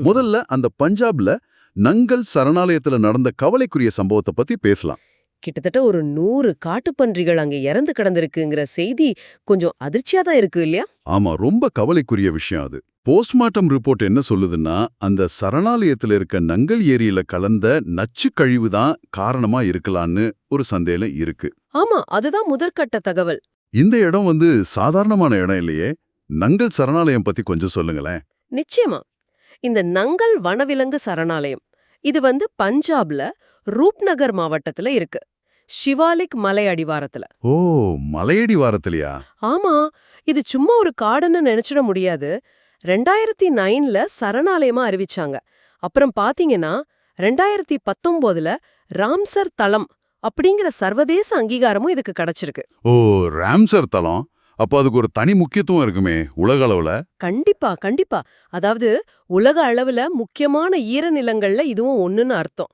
முதல்ல அந்த பஞ்சாப்ல நங்கல் சரணாலயத்துல நடந்த கவலைக்குரிய சம்பவத்தை பத்தி பேசலாம். கிட்டத்தட்ட ஒரு 100 காட்டுப்பன்றிகள் அங்க இறந்து கிடந்திருக்குங்கிற செய்தி கொஞ்சம் அதிர்ச்சியா தான் இருக்கு இல்லையா? ஆமா, ரொம்ப கவலைக்குரிய விஷயம் அது. போஸ்ட்மார்ட்டம் ரிப்போர்ட் என்ன சொல்லுதுன்னா, அந்த சரணாலயத்துல இருக்க நங்கல் ஏரியில கலந்த நச்சு கழிவு தான் காரணமா இருக்கலான்னு ஒரு சந்தேகம் இருக்கு. ஆமா, அதுதான் முதற்கட்ட தகவல். இந்த இடம் சாதாரணமான இடம் இல்லையே. நங்கல் சரணாலயம் பத்தி கொஞ்சம் சொல்லுங்களேன். நிச்சயமா. இந்த நங்கல் வனவிலங்கு சரணாலயம் இது பஞ்சாப்ல ரூப்நகர் மாவட்டத்துல இருக்கு. ஷிவாலிக் மலை அடிவாரத்துல. ஓ, மலையடி வாரத்திலயா? ஆமா, இது சும்மா ஒரு காடுன்னு நினைச்சிட முடியாது. 2009ல சரணாலயமா அறிவிச்சாங்க. அப்புறம் பாத்தீங்கன்னா 2019ல ராம்சர் தளம் அப்படிங்கிற சர்வதேச அங்கீகாரமும் இதுக்கு கிடைச்சிருக்கு. ஓ, ராம்சர் தலம். அப்போ அதுக்கு ஒரு தனி முக்கியத்துவம் இருக்குமே உலக அளவுல. கண்டிப்பா கண்டிப்பா. அதாவது உலக அளவுல முக்கியமான ஈரநிலங்கள்ல இதுவும் ஒண்ணுன்னு அர்த்தம்.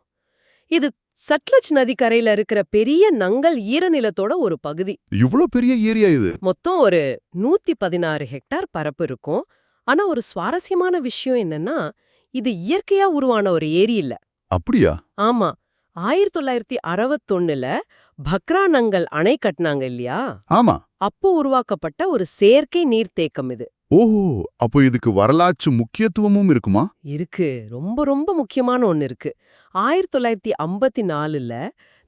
இது சட்லஜ் நதிக்கரையில இருக்கிற பெரிய நங்கல் ஈரநிலத்தோட ஒரு பகுதி. இவ்ளோ பெரிய ஏரியா இது. மொத்தம் ஒரு 116 ஹெக்டார் பரப்பு இருக்கும். ஆனா ஒரு சுவாரஸ்யமான விஷயம் என்னன்னா, இது இயற்கையா உருவான ஒரு ஏரி இல்ல. அப்படியா? ஆமா, 1961ல பக்ரா நங்கல் அணை கட்டினாங்க இல்லையா? ஆமா. அப்போ உருவாக்கப்பட்ட ஒரு செயற்கை நீர்த்தேக்கம் இது. ஓஹோ, அப்போ இதுக்கு வரலாற்று முக்கியத்துவமும் இருக்குமா? இருக்கு. ரொம்ப ரொம்ப முக்கியமான ஒன்னு இருக்கு. 1954ல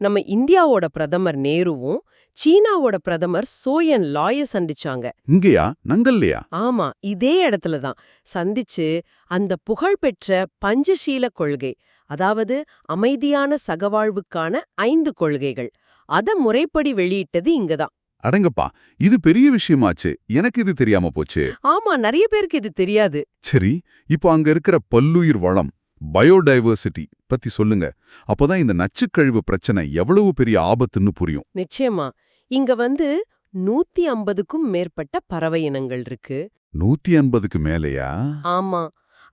நம்ம இந்தியாவோட பிரதமர் நேருவும் சீனாவோட பிரதமர் சோயன் லாய சந்திச்சாங்க. இங்கயா? நங்கல்லையா? ஆமா, இதே இடத்துல தான் சந்திச்சு அந்த புகழ்பெற்ற பஞ்சசீல கொள்கை, அதாவது அமைதியான சகவாழ்வுக்கான 5 கொள்கைகள், அத முறைப்படி வெளியிட்டது இங்கதான். அடங்கப்பா, இது பெரிய விஷயமாச்சு. எனக்கு இது தெரியாம போச்சு. ஆமா, நிறைய பேருக்கு இது தெரியாது. சரி, இப்போ அங்க இருக்கிற பல்லுயிர் வளம், பயோடைவர்சிட்டி பத்தி சொல்லுங்க. அப்போதான் இந்த நச்சுக்கழிவு பிரச்சனை எவ்வளவு பெரிய ஆபத்துன்னு புரியும். நிச்சயமா. இங்க 150க்கும் மேற்பட்ட பறவை இனங்கள் இருக்கு. 150க்கு மேலையா? ஆமா,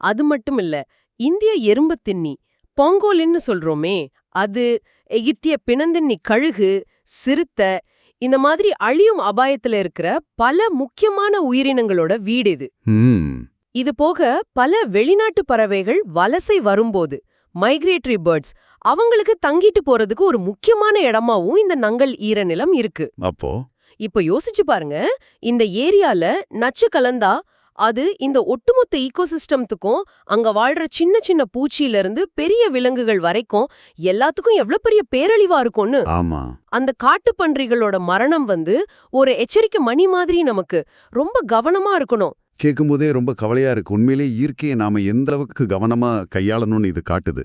அது மட்டும் இல்ல. இந்திய எறும்புத் தின்னி பொங்கோலின்னு சொல்றோமே, அது, எகிப்திய பிணந்தின்னி கழுகு, சிறுத்தை, இந்த மாதிரி அழியும் அபாயத்துல இருக்கிற பல முக்கியமான உயிரினங்களோட வீடு இது. இது போக பல வெளிநாட்டு பறவைகள் வலசை வரும்போது, மைக்ரேட்டரி பேர்ட்ஸ், அவங்களுக்கு தங்கிட்டு போறதுக்கு ஒரு முக்கியமான இடமாவும் இந்த நங்கல் ஈரநிலம் இருக்கு. அப்போ இப்ப யோசிச்சு பாருங்க, இந்த ஏரியால நச்சு கலந்தா அது இந்த ஒட்டுமொத்த ஈகோசிஸ்டம்த்துக்கும் அங்க வாழ்ற சின்ன சின்ன பூச்சியில இருந்து பெரிய விலங்குகள் வரைக்கும் எல்லாத்துக்கும் எவ்வளவு பெரிய பேரழிவா இருக்கும்னு. ஆமா, அந்த காட்டுப்பன்றிகளோட மரணம் ஒரு எச்சரிக்கை மணி மாதிரி. நமக்கு ரொம்ப கவனமா இருக்கணும். கேட்கும்போதே ரொம்ப கவலையா இருக்கு. உண்மையிலே இயற்கையை நாம எந்த அளவுக்கு கவனமா கையாளணும்னு இது காட்டுது.